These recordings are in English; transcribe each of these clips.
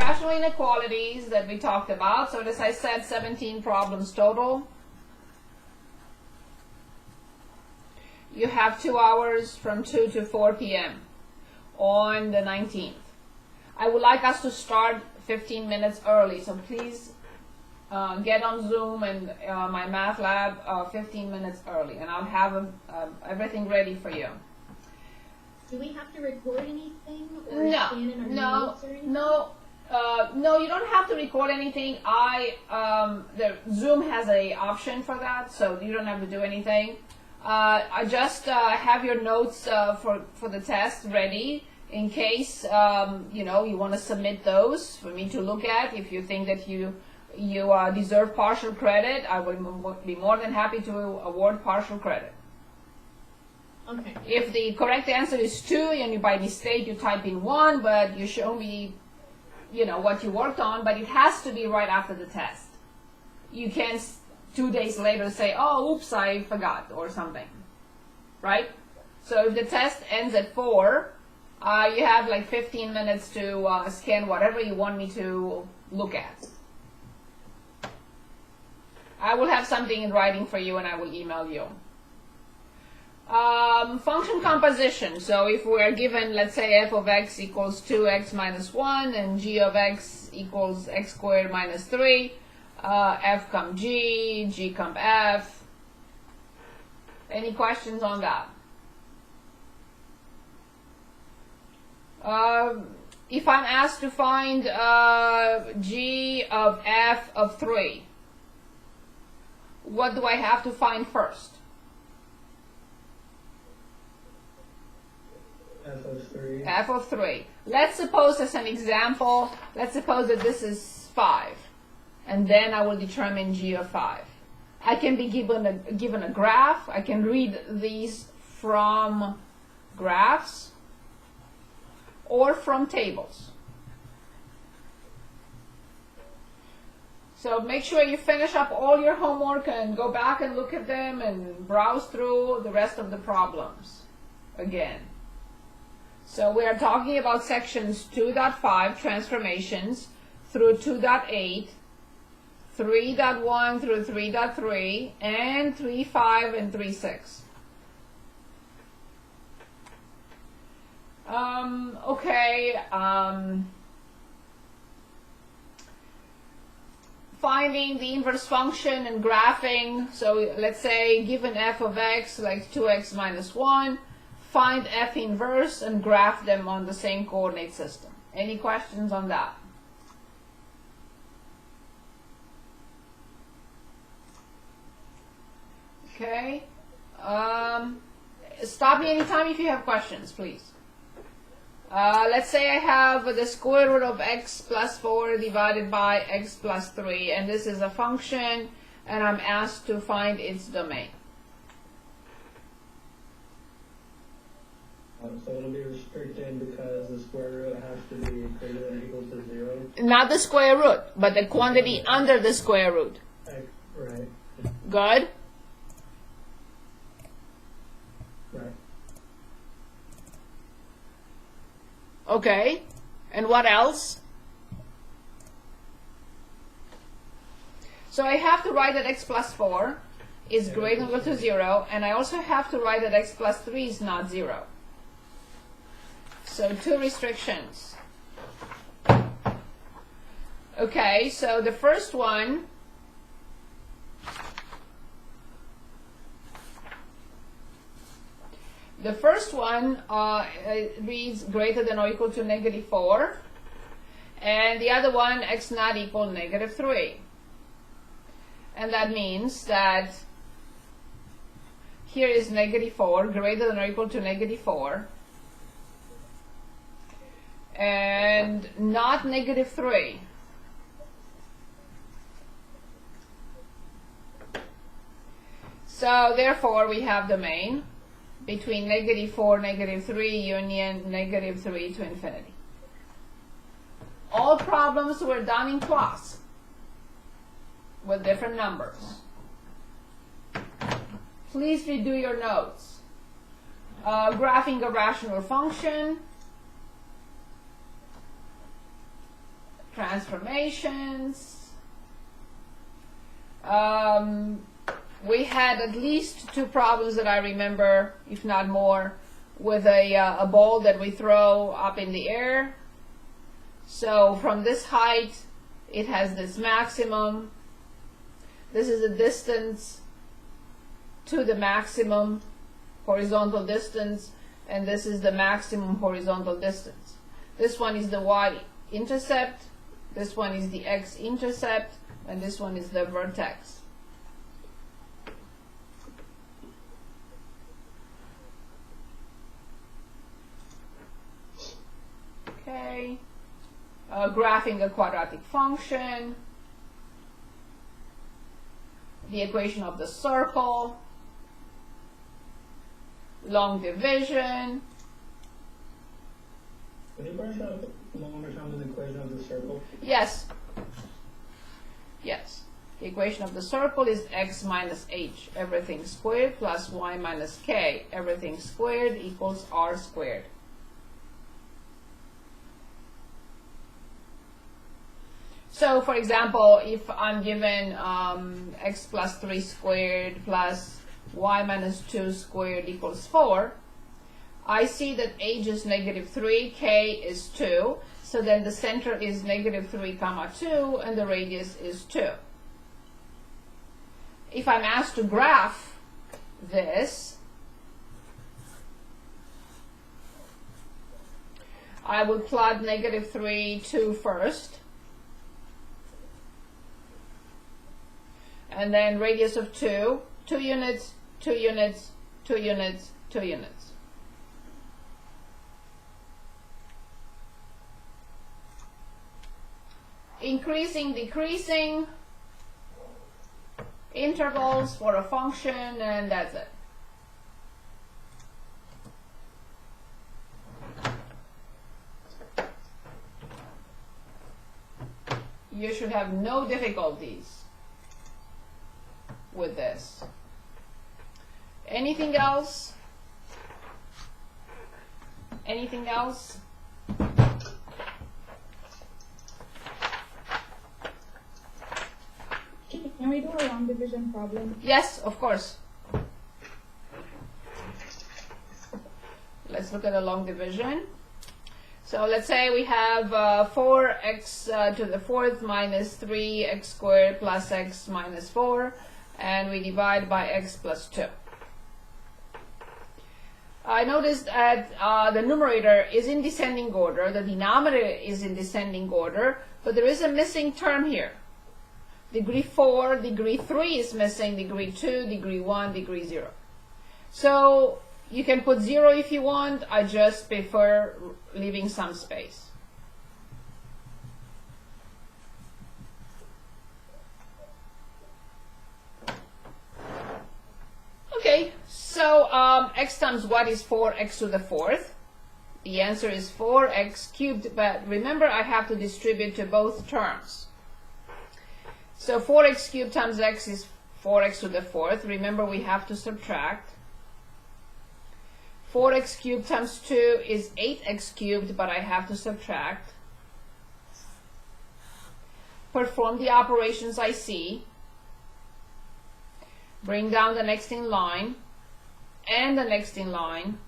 rational inequalities that we talked about. So as I said, 17 problems total. You have 2 hours from 2 to 4 p.m. on the 19th. I would like us to start 15 minutes early, so please get on Zoom and my math lab 15 minutes early, and I'll have everything ready for you. Do we have to record anything or No, scan in our no, notes or anything? no, you don't have to record anything. The Zoom has a option for that, so you don't have to do anything. I just have your notes for the test ready in case you want to submit those for me to look at. If you think that you deserve partial credit, I will be more than happy to award partial credit. Okay. If the correct answer is 2 and you by mistake you type in 1, but you show me, what you worked on, but it has to be right after the test. You can't 2 days later say, oh, oops, I forgot or something, right? So if the test ends at 4, you have like 15 minutes to scan whatever you want me to look at. I will have something in writing for you and I will email you. Function composition. So if we're given, let's say, f of x equals 2x minus 1 and g of x equals x squared minus 3, f come g, g come f. Any questions on that? If I'm asked to find g of f of 3, what do I have to find first? F of 3. F of 3. Let's suppose as an example, let's suppose that this is 5. And then I will determine g of 5. I can be given a graph. I can read these from graphs or from tables. So make sure you finish up all your homework and go back and look at them and browse through the rest of the problems again. So we are talking about sections 2.5 transformations through 2.8, 3.1 through 3.3, and 3.5 and 3.6. Finding the inverse function and graphing. So let's say given f of x like 2x minus 1, find f inverse and graph them on the same coordinate system. Any questions on that? Okay. Stop me anytime if you have questions, please. Let's say I have the square root of x plus 4 divided by x plus 3, and this is a function, and I'm asked to find its domain. So it'll be restricted because the square root has to be greater than or equal to 0? Not the square root, but the quantity under the square root. Right. Good? Right. Okay. And what else? So I have to write that x plus 4 is greater than or equal to 0, and I also have to write that x plus 3 is not 0. So 2 restrictions. Okay, so the first one reads greater than or equal to -4, and the other one x not equal -3. And that means that here is -4 greater than or equal to -4 and not -3. So therefore we have domain between -4, -3 union -3 to infinity. All problems were done in class with different numbers. Please redo your notes. Graphing a rational function, transformations. We had at least 2 problems that I remember, if not more, with a ball that we throw up in the air. So from this height, it has this maximum. This is the distance to the maximum horizontal distance, and this is the maximum horizontal distance. This one is the y-intercept, this one is the x-intercept, and this one is the vertex. Okay, graphing a quadratic function, the equation of the circle, long division. Can you brush up one more time on the equation of the circle? Yes. Yes. The equation of the circle is x minus h, everything squared, plus y minus k, everything squared, equals r squared. So, for example, if I'm given x plus 3 squared plus y minus 2 squared equals 4, I see that h is negative 3, k is 2, so then the center is negative 3 comma 2, and the radius is 2. If I'm asked to graph this, I would plot negative 3, 2 first, and then radius of 2, 2 units, 2 units, 2 units, 2 units. Increasing, decreasing, intervals for a function, and that's it. You should have no difficulties with this. Anything else? Anything else? Can we do a long division problem? Yes, of course. Let's look at a long division. So let's say we have 4x to the 4th minus 3x squared plus x minus 4, and we divide by x plus 2. I noticed that the numerator is in descending order, the denominator is in descending order, but there is a missing term here. Degree 4, degree 3 is missing, degree 2, degree 1, degree 0. So you can put 0 if you want, I just prefer leaving some space. Okay, so x times what is 4x to the 4th? The answer is 4x cubed, but remember I have to distribute to both terms. So 4x cubed times x is 4x to the 4th. Remember we have to subtract. 4x cubed times 2 is 8x cubed, but I have to subtract. Perform the operations I see. Bring down the next in line and the next in line.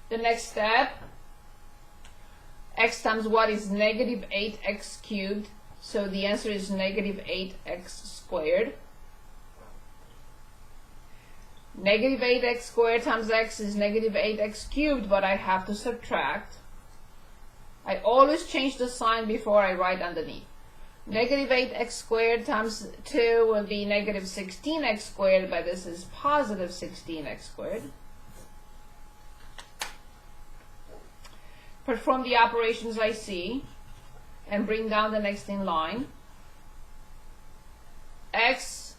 The next step, x times what is negative 8x cubed, so the answer is negative 8x squared. Negative 8x squared times x is negative 8x cubed, but I have to subtract. I always change the sign before I write underneath. Negative 8x squared times 2 will be negative 16x squared, but this is positive 16x squared. Perform the operations I see and bring down the next in line. X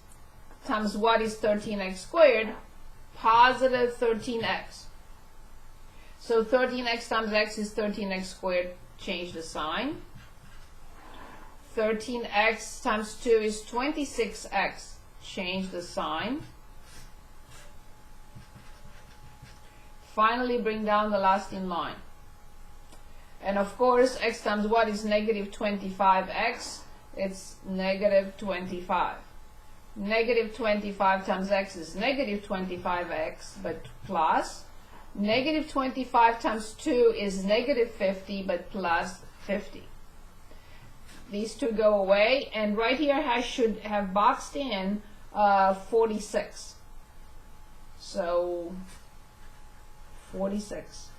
times what is 13x squared? Positive 13x. So 13x times x is 13x squared. Change the sign. 13x times 2 is 26x. Change the sign. Finally, bring down the last in line. And of course, x times what is negative 25x? It's negative 25. Negative 25 times x is negative 25x, but plus. Negative 25 times 2 is negative 50, but plus 50. These two go away, and right here I should have boxed in 46. So 46.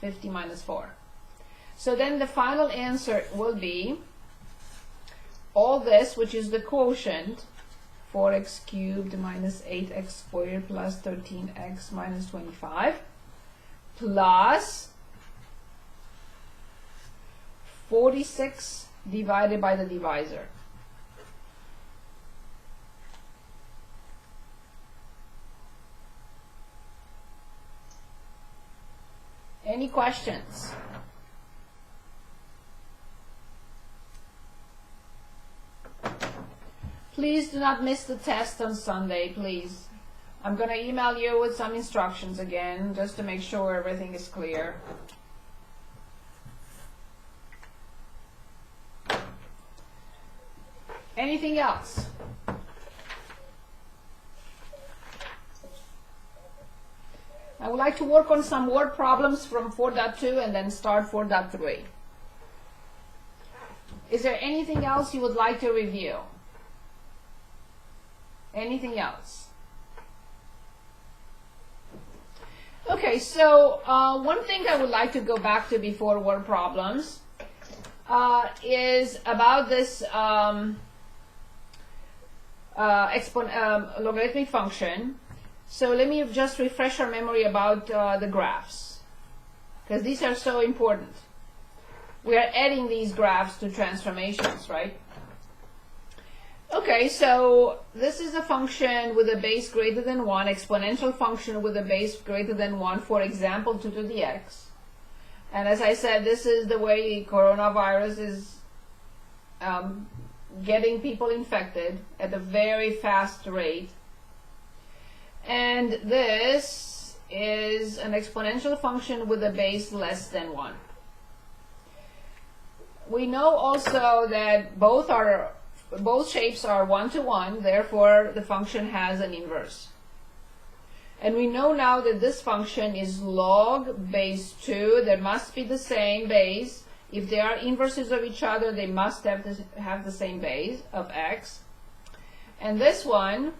50 minus 4. So then the final answer will be all this, which is the quotient, 4x cubed minus 8x squared plus 13x minus 25, plus 46 divided by the divisor. Any questions? Please do not miss the test on Sunday, please. I'm going to email you with some instructions again, just to make sure everything is clear. Anything else? I would like to work on some word problems from 4.2 and then start 4.3. Is there anything else you would like to review? Anything else? Okay, so one thing I would like to go back to before word problems is about this logarithmic function. So let me just refresh our memory about the graphs, because these are so important. We are adding these graphs to transformations, right? Okay, so this is a function with a base greater than 1, exponential function with a base greater than 1, for example, 2 to the x. And as I said, this is the way coronavirus is getting people infected at a very fast rate. And this is an exponential function with a base less than 1. We know also that both shapes are 1 to 1, therefore the function has an inverse. And we know now that this function is log base 2. There must be the same base. If they are inverses of each other, they must have the same base of x. And this one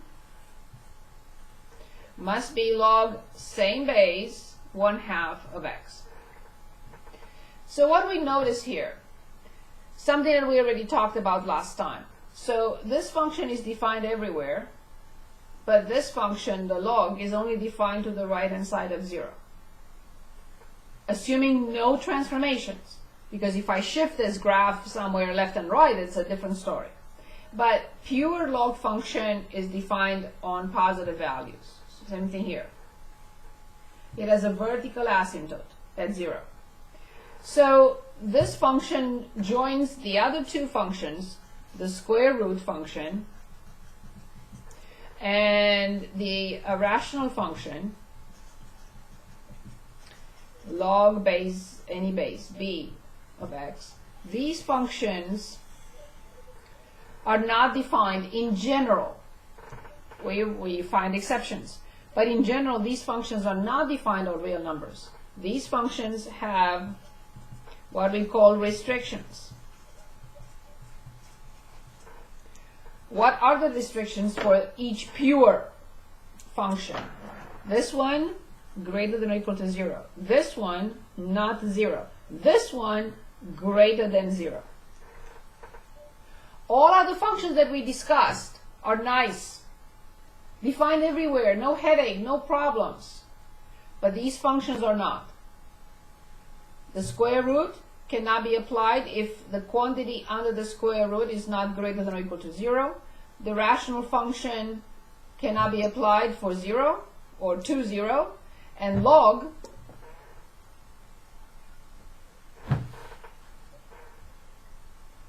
must be log same base 1/2 of x. So what do we notice here? Something that we already talked about last time. So this function is defined everywhere, but this function, the log, is only defined to the right-hand side of 0. Assuming no transformations, because if I shift this graph somewhere left and right, it's a different story. But pure log function is defined on positive values. Same thing here. It has a vertical asymptote at 0. So this function joins the other two functions, the square root function and the irrational function, log base, any base, b of x. These functions are not defined in general. We find exceptions. But in general, these functions are not defined on real numbers. These functions have what we call restrictions. What are the restrictions for each pure function? This one, greater than or equal to 0. This one, not 0. This one, greater than 0. All other functions that we discussed are nice, defined everywhere, no headache, no problems. But these functions are not. The square root cannot be applied if the quantity under the square root is not greater than or equal to 0. The rational function cannot be applied for 0 or to 0. And log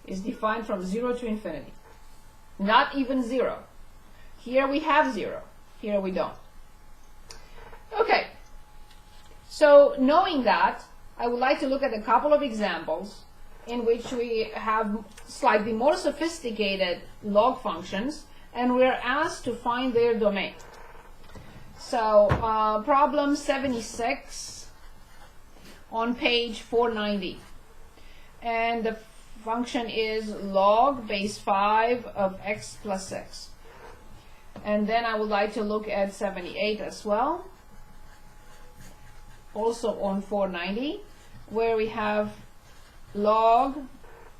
is defined from 0 to infinity. Not even 0. Here we have 0. Here we don't. Okay. So knowing that, I would like to look at a couple of examples in which we have slightly more sophisticated log functions, and we're asked to find their domain. So problem 76 on page 490, and the function is log base 5 of x plus 6. And then I would like to look at 78 as well, also on 490, where we have log,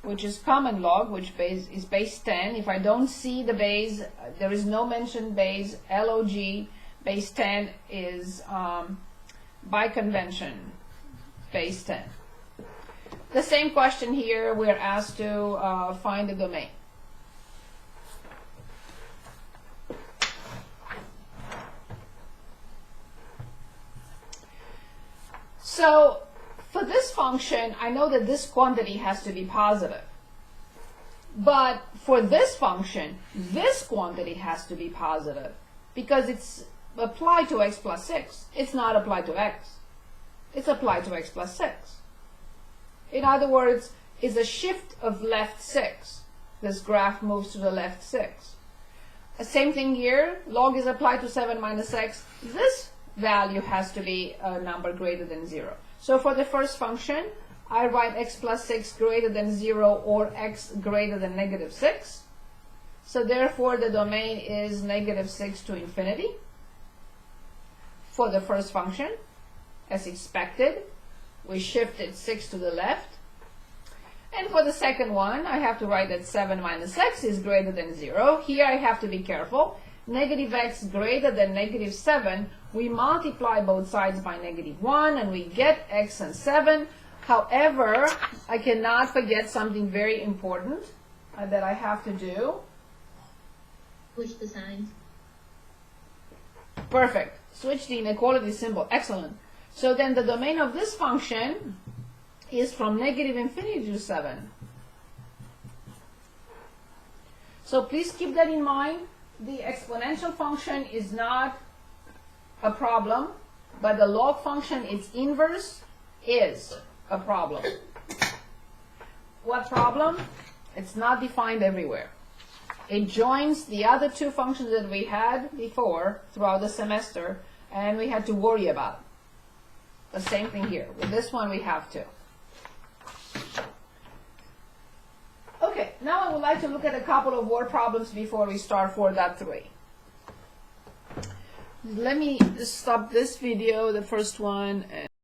which is common log, which is base 10. If I don't see the base, there is no mentioned base, log base 10 is by convention base 10. The same question here, we're asked to find the domain. So for this function, I know that this quantity has to be positive. But for this function, this quantity has to be positive because it's applied to x plus 6. It's not applied to x. It's applied to x plus 6. In other words, it's a shift of left 6. This graph moves to the left 6. Same thing here. Log is applied to 7 minus x. This value has to be a number greater than 0. So for the first function, I write x plus 6 greater than 0 or x greater than negative 6. So therefore the domain is negative 6 to infinity for the first function. As expected, we shifted 6 to the left. And for the second one, I have to write that 7 minus x is greater than 0. Here I have to be careful. Negative x greater than negative 7, we multiply both sides by negative 1 and we get x and 7. However, I cannot forget something very important that I have to do. Switch the signs. Perfect. Switch the inequality symbol. Excellent. So then the domain of this function is from negative infinity to 7. So please keep that in mind. The exponential function is not a problem, but the log function, its inverse, is a problem. What problem? It's not defined everywhere. It joins the other two functions that we had before throughout the semester, and we had to worry about the same thing here. With this one, we have to. Okay, now I would like to look at a couple of word problems before we start 4.3. Let me stop this video, the first one.